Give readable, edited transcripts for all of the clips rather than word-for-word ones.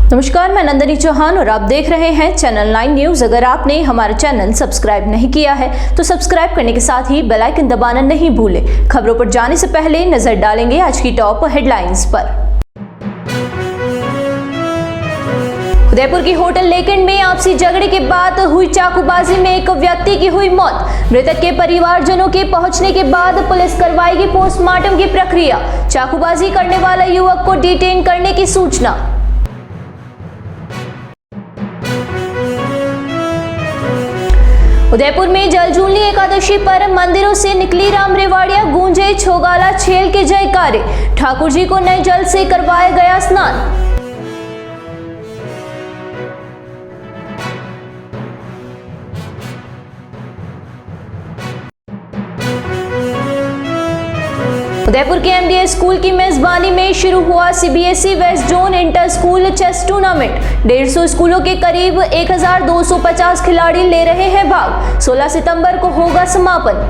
नमस्कार, मैं नंदिनी चौहान और आप देख रहे हैं चैनल 9 न्यूज। अगर आपने हमारा चैनल सब्सक्राइब नहीं किया है तो सब्सक्राइब करने के साथ ही बेल आइकन दबाना नहीं भूलें। खबरों पर जाने से पहले नजर डालेंगे आज की टॉप हेडलाइंस पर। उदयपुर की होटल लेकेंड में आपसी झगड़े के बाद हुई चाकूबाजी में एक व्यक्ति की हुई मौत। मृतक के परिवारजनों के पहुंचने के बाद पुलिस करवाएगी पोस्टमार्टम की प्रक्रिया। चाकूबाजी करने वाला युवक को डिटेन करने की सूचना। उदयपुर में जलजूलनी एकादशी पर मंदिरों से निकली राम रेवाड़िया, गूंजे छोगाला छेल के जयकारे। ठाकुर जी को नए जल से करवाया गया स्नान। उदयपुर के एमडीएस स्कूल की मेजबानी में शुरू हुआ CBSE west zone inter school chess tournament. 150 स्कूलों के करीब 1250 खिलाड़ी ले रहे हैं भाग। 16 सितंबर को होगा समापन।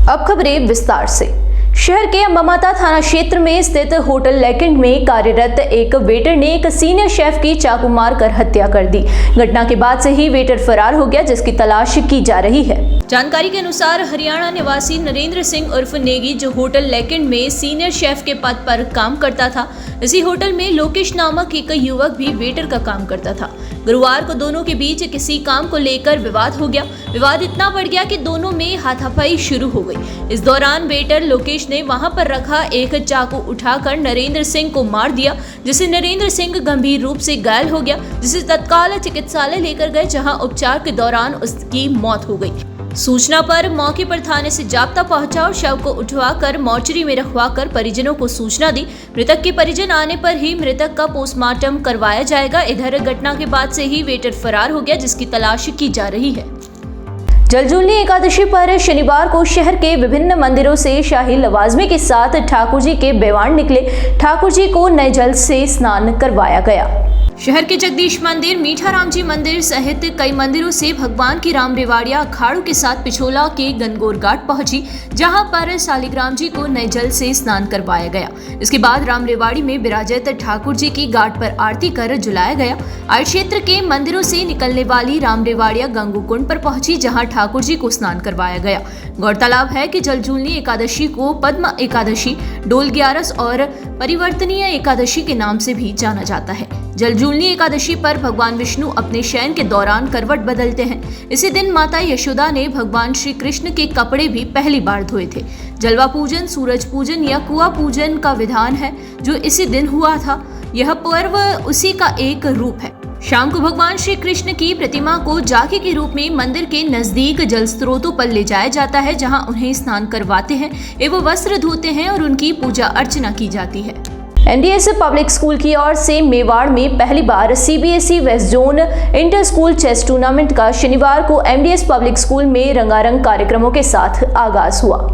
अब खबरें विस्तार से। शहर के अंबामाता थाना क्षेत्र में स्थित होटल लेकेंड में कार्यरत एक वेटर ने एक सीनियर शेफ की चाकू मारकर हत्या कर दी। घटना के बाद से ही वेटर फरार हो गया, जिसकी तलाश की जा रही है। जानकारी के अनुसार हरियाणा निवासी नरेंद्र सिंह उर्फ नेगी, जो होटल लेकेंड में सीनियर शेफ के पद पर काम करता था, इसी होटल में लोकेश नामक एक युवक भी वेटर का काम करता था। गुरुवार को दोनों के बीच किसी काम को लेकर विवाद हो गया। विवाद इतना बढ़ गया कि दोनों में हाथापाई शुरू हो गई। इस दौरान वेटर लोकेश ने वहां पर रखा एक चाकू उठाकर नरेंद्र सिंह को मार दिया, जिससे नरेंद्र सिंह गंभीर रूप से घायल हो गया, जिसे तत्काल चिकित्सालय लेकर गए, जहां उपचार के दौरान उसकी मौत हो गई। सूचना पर मौके पर थाने से जाब्ता पहुंचा और शव को उठवाकर मोर्चरी में रखवाकर परिजनों को सूचना दी। मृतक के परिजन आने पर ही मृतक का पोस्टमार्टम करवाया जाएगा। इधर घटना के बाद से ही वेटर फरार हो गया, जिसकी तलाश की जा रही है। जलजूलनी एकादशी पर शनिवार को शहर के विभिन्न मंदिरों से शाही लवाजमे के साथ ठाकुर जी के बेवाण निकले। ठाकुर जी को नए जल से स्नान करवाया गया। शहर के जगदीश मंदिर, मीठा राम जी मंदिर सहित कई मंदिरों से भगवान की राम रेवाड़िया अखाड़ों के साथ पिछोला के गनगौर घाट पहुंची, जहां पर शालिग्राम जी को नए जल से स्नान करवाया गया। इसके बाद राम रेवाड़ी में विराजित ठाकुर जी की घाट पर आरती कर जुलाया गया। आय क्षेत्र के मंदिरों से निकलने वाली राम रेवाड़िया गंगू कुंड पर पहुंची, जहां ठाकुर जी को स्नान करवाया गया। गौरतलब है कि जलजूलनी एकादशी को पद्म एकादशी, डोल ग्यारस और परिवर्तनीय एकादशी के नाम से भी जाना जाता है। जलजूलनी एकादशी पर भगवान विष्णु अपने शयन के दौरान करवट बदलते हैं। इसी दिन माता यशोदा ने भगवान श्री कृष्ण के कपड़े भी पहली बार धोए थे। जलवा पूजन, सूरज पूजन या कुआ पूजन का विधान है, जो इसी दिन हुआ था। यह पर्व उसी का एक रूप है। शाम को भगवान श्री कृष्ण की प्रतिमा को झांकी के रूप में मंदिर के नजदीक जल स्रोतों पर ले जाया जाता है, जहां उन्हें स्नान करवाते हैं एवं वस्त्र धोते हैं और उनकी पूजा अर्चना की जाती है। एमडीएस पब्लिक स्कूल की ओर से मेवाड़ में पहली बार CBSE west zone inter school chess tournament का शनिवार को एमडीएस पब्लिक स्कूल में रंगारंग कार्यक्रमों के साथ आगाज हुआ।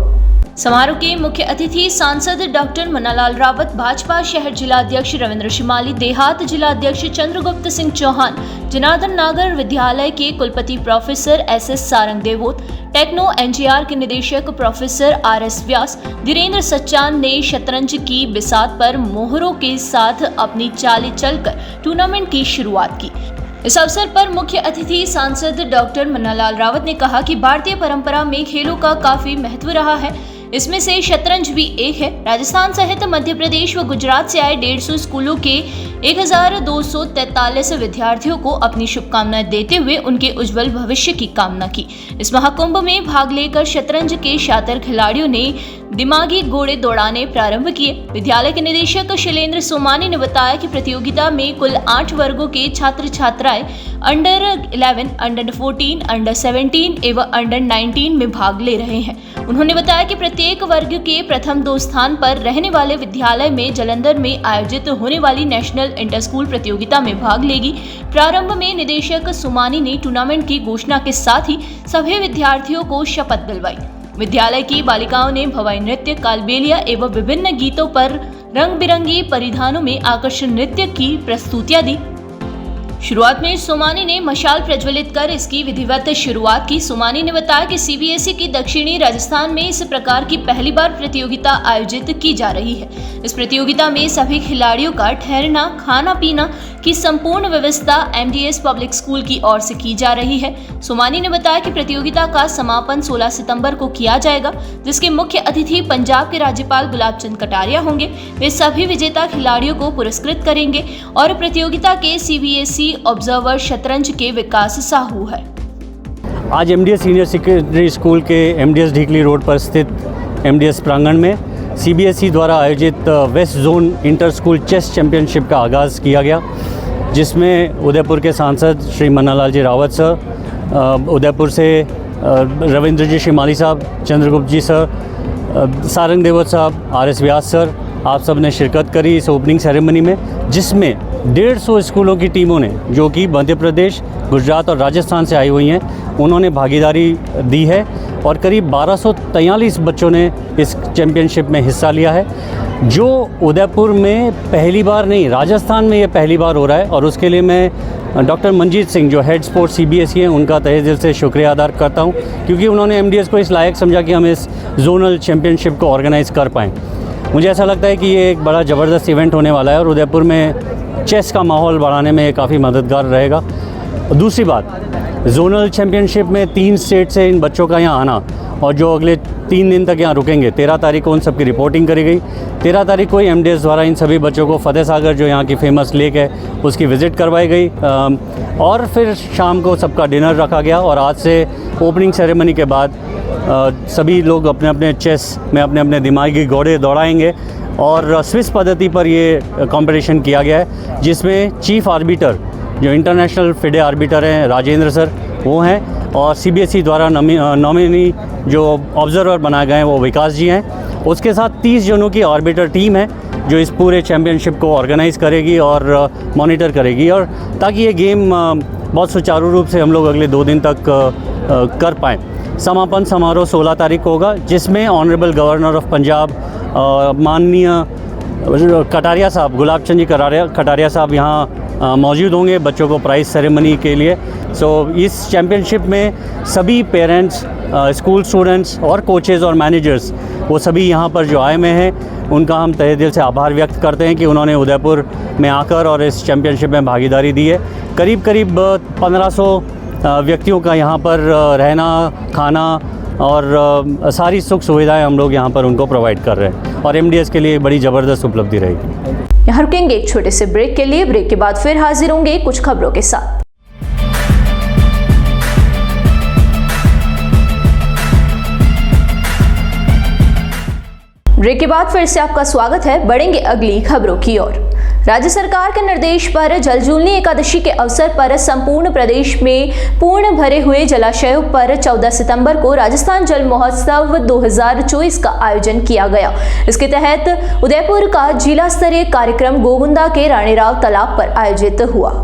समारोह के मुख्य अतिथि सांसद डॉक्टर मन्नालाल रावत, भाजपा शहर जिला अध्यक्ष रविंद्र शिमाली, देहात जिला अध्यक्ष चंद्रगुप्त सिंह चौहान, जनार्दन नागर विद्यालय के कुलपति professor SS Sarang Devot, techno NGR के निदेशक प्रोफेसर आरएस व्यास, धीरेन्द्र सच्चान ने शतरंज की बिसात पर मोहरों के साथ अपनी चालें चलकर टूर्नामेंट की शुरुआत की। इस अवसर पर मुख्य अतिथि सांसद डॉक्टर मन्नालाल रावत ने कहा कि भारतीय परंपरा में खेलों का काफी महत्व रहा है, इसमें से शतरंज भी एक है। राजस्थान सहित मध्य प्रदेश व गुजरात से आए 150 स्कूलों के 1243 विद्यार्थियों को अपनी शुभकामनाएं देते हुए उनके उज्जवल भविष्य की कामना की। इस महाकुंभ में भाग लेकर शतरंज के शातिर खिलाड़ियों ने दिमागी घोड़े दौड़ाने प्रारंभ किए। विद्यालय के निदेशक शैलेंद्र सोमानी ने बताया कि प्रतियोगिता में कुल 8 वर्गों के छात्र छात्राएं अंडर 11, अंडर 14, अंडर 17 एवं अंडर 19 में भाग ले रहे हैं। उन्होंने बताया कि प्रत्येक वर्ग के प्रथम 2 स्थान पर रहने वाले विद्यालय में जालंधर में आयोजित होने वाली नेशनल इंटर स्कूल प्रतियोगिता में भाग लेगी। प्रारंभ में निदेशक सोमानी ने टूर्नामेंट की घोषणा के साथ ही सभी विद्यार्थियों को शपथ दिलवाई। विद्यालय की बालिकाओं ने भवाई नृत्य, कालबेलिया एवं विभिन्न गीतों पर रंग बिरंगी परिधानों में आकर्षक नृत्य की प्रस्तुतियां दी। शुरुआत में सोमानी ने मशाल प्रज्वलित कर इसकी विधिवत शुरुआत की। सोमानी ने बताया कि सीबीएसई की दक्षिणी राजस्थान में इस प्रकार की पहली बार प्रतियोगिता आयोजित की जा रही है। इस प्रतियोगिता में सभी खिलाड़ियों का ठहरना, खाना पीना की संपूर्ण व्यवस्था एमडीएस पब्लिक स्कूल की ओर से की जा रही है। सोमानी ने बताया कि प्रतियोगिता का समापन 16 सितंबर को किया जाएगा, जिसके मुख्य अतिथि पंजाब के राज्यपाल गुलाब चंद कटारिया होंगे। वे सभी विजेता खिलाड़ियों को पुरस्कृत करेंगे और प्रतियोगिता के सीबीएसई ऑब्जर्वर शतरंज के विकास साहू है। आज एमडीएस सीनियर सेकेंडरी स्कूल के एमडीएस ढीकली रोड पर स्थित एमडीएस प्रांगण में सीबीएसई द्वारा आयोजित west zone inter school chess championship का आगाज़ किया गया, जिसमें उदयपुर के सांसद श्री मन्नालाल जी रावत सर, उदयपुर से रविंद्र जी शिमाली साहब, चंद्रगुप्त जी सर, सारंग देवत साहब, आरएस व्यास सर, आप सब ने शिरकत करी इस ओपनिंग सेरेमनी में, जिसमें 150 स्कूलों की टीमों ने, जो कि मध्य प्रदेश, गुजरात और राजस्थान से आई हुई हैं, उन्होंने भागीदारी दी है और करीब 1243 बच्चों ने इस चैम्पियनशिप में हिस्सा लिया है, जो उदयपुर में पहली बार नहीं, राजस्थान में ये पहली बार हो रहा है। और उसके लिए मैं डॉक्टर मंजीत सिंह, जो हेड स्पोर्ट सीबीएसई हैं, उनका तहे दिल से शुक्रिया अदा करता हूँ, क्योंकि उन्होंने एमडीएस को इस लायक समझा कि हम इस जोनल चैम्पियनशिप को ऑर्गेनाइज़ कर पाएँ। मुझे ऐसा लगता है कि ये एक बड़ा ज़बरदस्त इवेंट होने वाला है और उदयपुर में चेस का माहौल बढ़ाने में काफ़ी मददगार रहेगा। दूसरी बात, जोनल चैम्पियनशिप में 3 स्टेट से इन बच्चों का यहाँ आना, और जो अगले 3 दिन तक यहाँ रुकेंगे, 13 तारीख को उन सबकी रिपोर्टिंग करी गई। 13 तारीख को ही एमडीएस द्वारा इन सभी बच्चों को फतेह सागर, जो यहाँ की फेमस लेक है, उसकी विज़िट करवाई गई और फिर शाम को सबका डिनर रखा गया। और आज से ओपनिंग सेरेमनी के बाद सभी लोग अपने अपने चेस में अपने अपने दिमागी घोड़े दौड़ाएंगे और स्विस पद्धति पर ये कंपटीशन किया गया है, जिसमें चीफ आर्बिटर, जो इंटरनेशनल फिडे आर्बिटर हैं, राजेंद्र सर, वो हैं, और सीबीएसई द्वारा नॉमिनी जो ऑब्जर्वर बनाए गए हैं वो विकास जी हैं। उसके साथ 30 जनों की आर्बिटर टीम है, जो इस पूरे चैम्पियनशिप को ऑर्गेनाइज़ करेगी और मॉनिटर करेगी, और ताकि ये गेम बहुत सुचारू रूप से हम लोग अगले 2 दिन तक कर पाएँ। समापन समारोह 16 तारीख को होगा, जिसमें ऑनरेबल गवर्नर ऑफ पंजाब माननीय कटारिया साहब, गुलाब चंद जी कटारिया साहब यहाँ मौजूद होंगे बच्चों को प्राइज़ सेरेमनी के लिए। इस चैम्पियनशिप में सभी पेरेंट्स, स्कूल स्टूडेंट्स और कोचेज़ और मैनेजर्स, वो सभी यहाँ पर जो आए हुए हैं, उनका हम तहे दिल से आभार व्यक्त करते हैं कि उन्होंने उदयपुर में आकर और इस चैम्पियनशिप में भागीदारी दी है। करीब 1500 व्यक्तियों का यहाँ पर रहना, खाना और सारी सुख सुविधाएं हम लोग यहाँ पर उनको प्रोवाइड कर रहे हैं, और एमडीएस के लिए बड़ी ज़बरदस्त उपलब्धि रहेगी। यहाँ रुकेंगे एक छोटे से ब्रेक के लिए। ब्रेक के बाद फिर हाजिर होंगे कुछ खबरों के साथ। ब्रेक के बाद फिर से आपका स्वागत है। बढ़ेंगे अगली खबरों की ओर। राज्य सरकार के निर्देश पर जलजूलनी एकादशी के अवसर पर संपूर्ण प्रदेश में पूर्ण भरे हुए जलाशयों पर 14 सितंबर को राजस्थान जल महोत्सव 2024 का आयोजन किया गया। इसके तहत उदयपुर का जिला स्तरीय कार्यक्रम गोगुंदा के रानीराव तालाब पर आयोजित हुआ।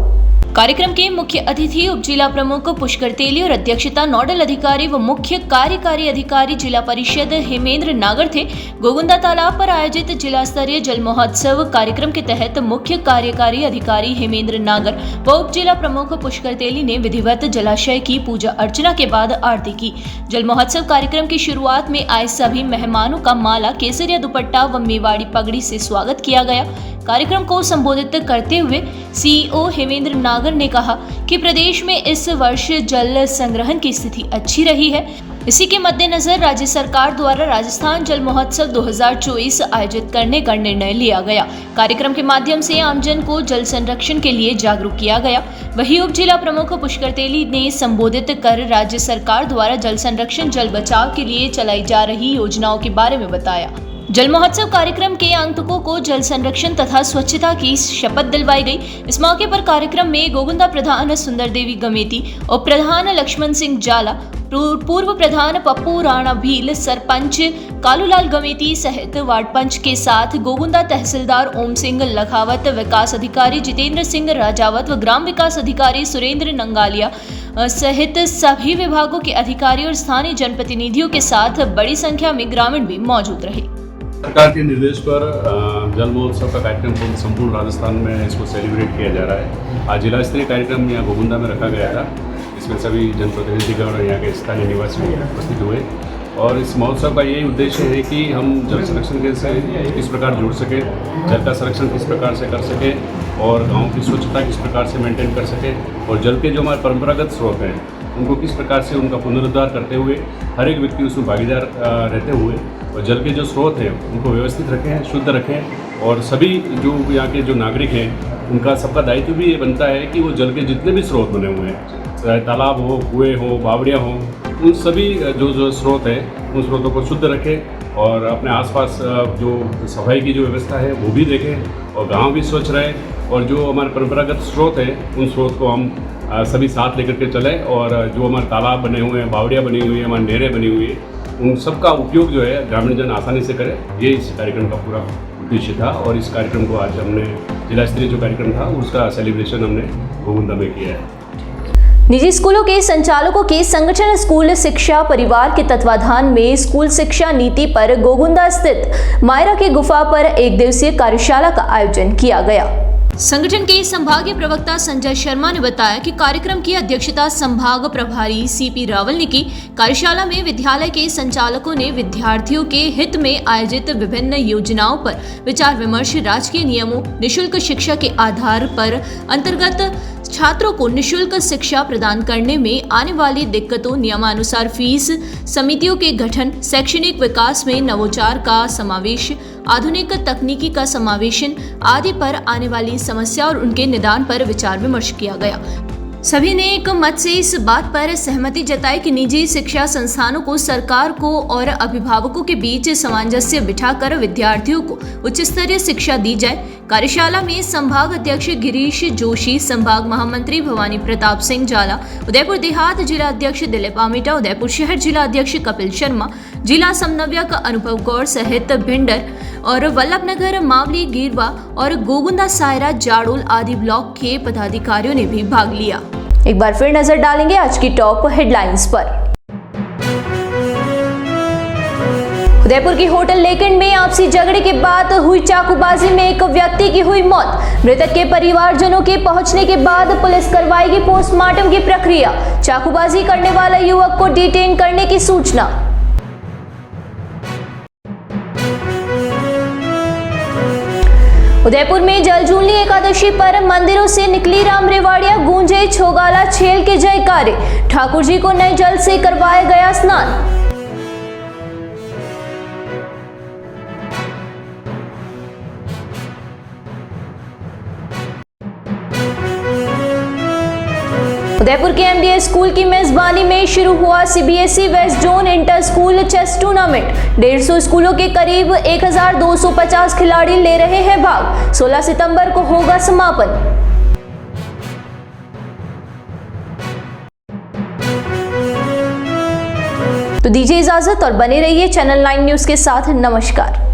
कार्यक्रम के मुख्य अतिथि उप जिला प्रमुख पुष्कर तेली और अध्यक्षता नोडल अधिकारी व मुख्य कार्यकारी अधिकारी जिला परिषद हेमेंद्र नागर थे। गोगुंदा तालाब पर आयोजित जिला स्तरीय जल महोत्सव कार्यक्रम के तहत मुख्य कार्यकारी अधिकारी हेमेंद्र नागर व उप जिला प्रमुख पुष्कर तेली ने विधिवत जलाशय की पूजा अर्चना के बाद आरती की। जल महोत्सव कार्यक्रम की शुरुआत में आए सभी मेहमानों का माला, केसरिया दुपट्टा व मेवाड़ी पगड़ी से स्वागत किया गया। कार्यक्रम को संबोधित करते हुए सीईओ हेमेंद्र नागर ने कहा कि प्रदेश में इस वर्ष जल संग्रहण की स्थिति अच्छी रही है। इसी के मद्देनजर राज्य सरकार द्वारा राजस्थान जल महोत्सव 2024 आयोजित करने का निर्णय लिया गया। कार्यक्रम के माध्यम से आमजन को जल संरक्षण के लिए जागरूक किया गया। वहीं उप जिला प्रमुख पुष्कर तेली ने संबोधित कर राज्य सरकार द्वारा जल संरक्षण, जल बचाव के लिए चलाई जा रही योजनाओं के बारे में बताया। जल महोत्सव कार्यक्रम के आगंतुकों को जल संरक्षण तथा स्वच्छता की शपथ दिलवाई गई। इस मौके पर कार्यक्रम में गोगुंदा प्रधान सुंदर देवी गमेती, उप प्रधान लक्ष्मण सिंह जाला, पूर्व प्रधान पप्पू राणा भील, सरपंच कालूलाल गमेती सहित वार्ड पंच के साथ गोगुंदा तहसीलदार ओम सिंह लखावत, विकास अधिकारी जितेंद्र सिंह राजावत व ग्राम विकास अधिकारी सुरेंद्र नंगालिया सहित सभी विभागों के अधिकारी और स्थानीय जनप्रतिनिधियों के साथ बड़ी संख्या में ग्रामीण भी मौजूद रहे। सरकार के निर्देश पर जल महोत्सव का कार्यक्रम संपूर्ण राजस्थान में इसको सेलिब्रेट किया जा रहा है। आज जिला स्तरीय कार्यक्रम यहाँ गोगुंदा में रखा गया था, इसमें सभी जनप्रतिनिधिगण और यहाँ के स्थानीय निवासी उपस्थित हुए। और इस महोत्सव का यही उद्देश्य है कि हम जल संरक्षण के से किस प्रकार जुड़ सकें, जल का संरक्षण किस प्रकार से कर सकें और गाँव की स्वच्छता किस प्रकार से मेंटेन कर सकें, और जल के जो हमारे परंपरागत स्रोत हैं उनको किस प्रकार से उनका पुनरुद्धार करते हुए हर एक व्यक्ति उसमें भागीदार रहते हुए और जल के जो स्रोत हैं उनको व्यवस्थित रखें, शुद्ध रखें। और सभी जो यहाँ के जो नागरिक हैं उनका सबका दायित्व भी ये बनता है कि वो जल के जितने भी स्रोत बने हुए हैं, चाहे तालाब हो, कुएँ हो, बावड़ियाँ हों, उन सभी जो स्रोत हैं उन स्रोतों को शुद्ध रखें और अपने आसपास जो सफाई की जो व्यवस्था है वो भी देखें और गांव भी स्वच्छ रहे। और जो हमारे परंपरागत स्रोत हैं उन स्रोत को हम सभी साथ लेकर के चलें और जो हमारे तालाब बने हुए हैं, बावड़ियाँ बनी हुई हैं, हमारी नहरें बनी हुई हैं, उन सब का उपयोग जो है ग्रामीण जन आसानी से करें। ये इस कार्यक्रम का पूरा उद्देश्य था और इस कार्यक्रम को आज हमने जिला स्तरीय जो कार्यक्रम था उसका सेलिब्रेशन हमने गोगुंदा में किया है। निजी स्कूलों के संचालकों के संगठन स्कूल शिक्षा परिवार के तत्वाधान में स्कूल शिक्षा नीति पर गोगुंदा स्थित मायरा की गुफा पर एक दिवसीय कार्यशाला का आयोजन किया गया। संगठन के संभागीय प्रवक्ता संजय शर्मा ने बताया कि कार्यक्रम की अध्यक्षता संभाग प्रभारी सीपी रावल ने की। कार्यशाला में विद्यालय के संचालकों ने विद्यार्थियों के हित में आयोजित विभिन्न योजनाओं पर विचार विमर्श, राजकीय नियमों, निशुल्क शिक्षा के आधार पर अंतर्गत छात्रों को निशुल्क शिक्षा प्रदान करने में आने वाली दिक्कतों, नियमानुसार फीस, समितियों के गठन, शैक्षणिक विकास में नवोचार का समावेश, आधुनिक तकनीकी का समावेशन आदि पर आने वाली समस्या और उनके निदान पर विचार विमर्श किया गया। सभी ने एक मत से इस बात पर सहमति जताई कि निजी शिक्षा संस्थानों को सरकार को और अभिभावकों के बीच सामंजस्य बिठाकर विद्यार्थियों को उच्च स्तरीय शिक्षा दी जाए। कार्यशाला में संभाग अध्यक्ष गिरीश जोशी, संभाग महामंत्री भवानी प्रताप सिंह जाला, उदयपुर देहात जिला अध्यक्ष दिलीप आमिटा, उदयपुर शहर जिला अध्यक्ष कपिल शर्मा, जिला समन्वयक अनुभव गौर सहित भिंडर और वल्लभनगर, मावली, गिरवा और गोगुंदा, सायरा, जाडोल आदि ब्लॉक के पदाधिकारियों ने भी भाग लिया। एक बार फिर नजर डालेंगे आज की टॉप हेडलाइंस पर। उदयपुर की होटल लेकेंड में आपसी झगड़े के बाद हुई चाकूबाजी में एक व्यक्ति की हुई मौत। मृतक के परिवारजनों के पहुंचने के बाद पुलिस करवाएगी पोस्टमार्टम की प्रक्रिया। चाकूबाजी करने वाला युवक को डिटेन करने की सूचना। उदयपुर में जलजूलनी एकादशी पर मंदिरों से निकली राम रेवाड़िया, गूंजे छोगाला छेल के जयकारे। ठाकुर जी को नए जल से करवाया गया स्नान। उदयपुर के एमडीएस स्कूल की मेजबानी में शुरू हुआ CBSE west zone inter school chess tournament. 150 स्कूलों के करीब 1250 खिलाड़ी ले रहे हैं भाग। 16 सितंबर को होगा समापन। तो दीजिए इजाजत और बने रहिए चैनल 9 न्यूज के साथ। नमस्कार।